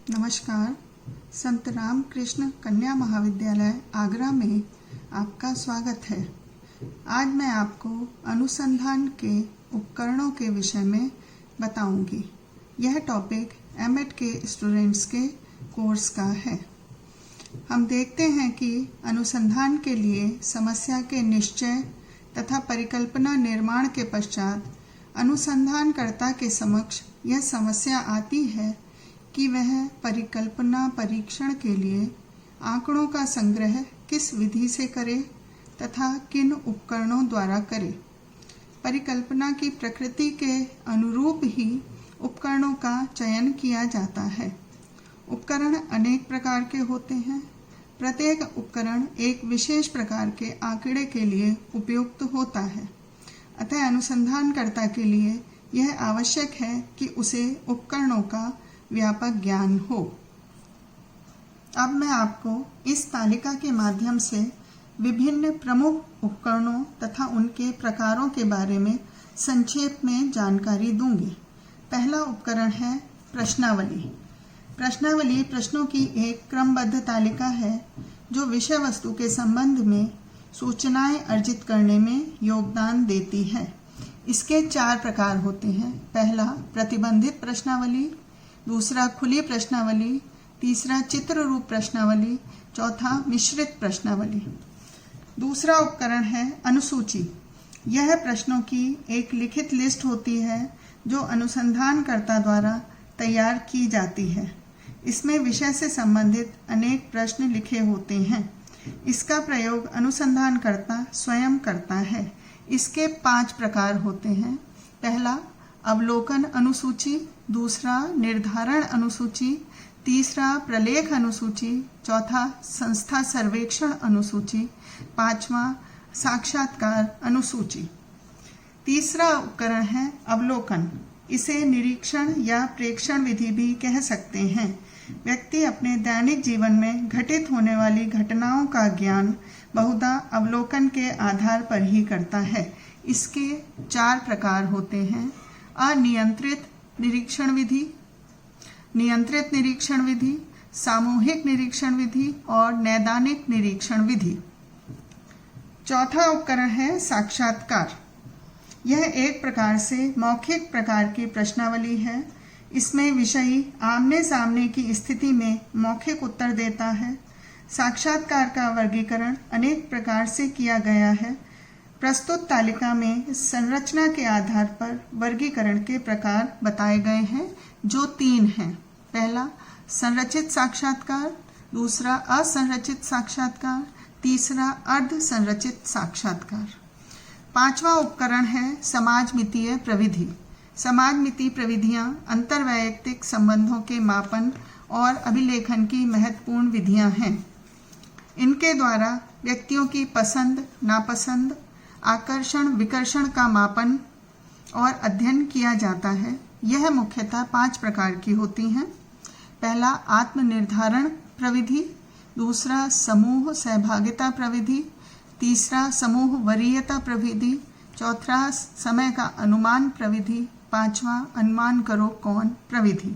नमस्कार। संत रामकृष्ण कन्या महाविद्यालय आगरा में आपका स्वागत है। आज मैं आपको अनुसंधान के उपकरणों के विषय में बताऊंगी। यह टॉपिक एमएड के स्टूडेंट्स के कोर्स का है। हम देखते हैं कि अनुसंधान के लिए समस्या के निश्चय तथा परिकल्पना निर्माण के पश्चात अनुसंधानकर्ता के समक्ष यह समस्या आती है कि वह परिकल्पना परीक्षण के लिए आंकड़ों का संग्रह किस विधि से करे तथा किन उपकरणों द्वारा करे। परिकल्पना की प्रकृति के अनुरूप ही उपकरणों का चयन किया जाता है। उपकरण अनेक प्रकार के होते हैं। प्रत्येक उपकरण एक विशेष प्रकार के आंकड़े के लिए उपयुक्त होता है। अतः अनुसंधानकर्ता के लिए यह आवश्यक है कि उसे उपकरणों का व्यापक ज्ञान हो। अब मैं आपको इस तालिका के माध्यम से विभिन्न प्रमुख उपकरणों तथा उनके प्रकारों के बारे में संक्षेप में जानकारी दूंगी। पहला उपकरण है प्रश्नावली। प्रश्नावली प्रश्नों की एक क्रमबद्ध तालिका है जो विषय वस्तु के संबंध में सूचनाएं अर्जित करने में योगदान देती है। इसके 4 प्रकार होते हैं। पहला प्रतिबंधित प्रश्नावली, दूसरा खुली प्रश्नावली, तीसरा चित्र रूप प्रश्नावली, चौथा मिश्रित प्रश्नावली। दूसरा उपकरण है अनुसूची। यह प्रश्नों की एक लिखित लिस्ट होती है जो अनुसंधानकर्ता द्वारा तैयार की जाती है। इसमें विषय से संबंधित अनेक प्रश्न लिखे होते हैं। इसका प्रयोग अनुसंधानकर्ता स्वयं करता है। इसके 5 प्रकार होते हैं। पहला अवलोकन अनुसूची, दूसरा निर्धारण अनुसूची, तीसरा प्रलेख अनुसूची, चौथा संस्था सर्वेक्षण अनुसूची, पांचवा साक्षात्कार अनुसूची। तीसरा उपकरण है अवलोकन। इसे निरीक्षण या प्रेक्षण विधि भी कह सकते हैं। व्यक्ति अपने दैनिक जीवन में घटित होने वाली घटनाओं का ज्ञान बहुधा अवलोकन के आधार पर ही करता है। इसके 4 प्रकार होते हैं। अनियंत्रित निरीक्षण विधि, नियंत्रित निरीक्षण विधि, सामूहिक निरीक्षण विधि और नैदानिक निरीक्षण विधि। चौथा उपकरण है साक्षात्कार। यह एक प्रकार से मौखिक प्रकार की प्रश्नावली है। इसमें विषयी आमने सामने की स्थिति में मौखिक उत्तर देता है। साक्षात्कार का वर्गीकरण अनेक प्रकार से किया गया है। प्रस्तुत तालिका में संरचना के आधार पर वर्गीकरण के प्रकार बताए गए हैं जो 3 हैं। पहला संरचित साक्षात्कार, दूसरा असंरचित साक्षात्कार, तीसरा अर्ध संरचित साक्षात्कार। 5वां उपकरण है समाजमितीय प्रविधि। समाजमितीय प्रविधियां अंतरवैयक्तिक संबंधों के मापन और अभिलेखन की महत्वपूर्ण विधियां हैं। इनके द्वारा व्यक्तियों की पसंद, नापसंद, आकर्षण विकर्षण का मापन और अध्ययन किया जाता है। यह मुख्यतः 5 प्रकार की होती हैं। पहला आत्मनिर्धारण प्रविधि, दूसरा समूह सहभागिता प्रविधि, तीसरा समूह वरीयता प्रविधि, चौथा समय का अनुमान प्रविधि, 5वां अनुमान करो कौन प्रविधि।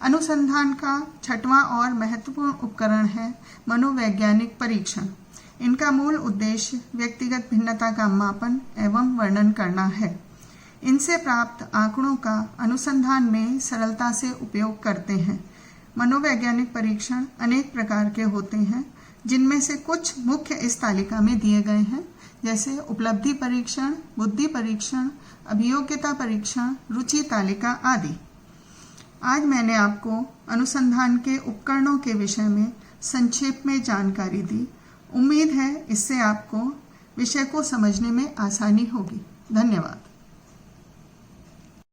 अनुसंधान का 6वां और महत्वपूर्ण उपकरण है मनोवैज्ञानिक परीक्षण। इनका मूल उद्देश्य व्यक्तिगत भिन्नता का मापन एवं वर्णन करना है। इनसे प्राप्त आंकड़ों का अनुसंधान में सरलता से उपयोग करते हैं। मनोवैज्ञानिक परीक्षण अनेक प्रकार के होते हैं, जिनमें से कुछ मुख्य इस तालिका में दिए गए हैं, जैसे उपलब्धि परीक्षण, बुद्धि परीक्षण, अभियोग्यता परीक्षण, रुचि तालिका आदि। आज मैंने आपको अनुसंधान के उपकरणों के विषय में संक्षेप में जानकारी दी। उम्मीद है इससे आपको विषय को समझने में आसानी होगी। धन्यवाद।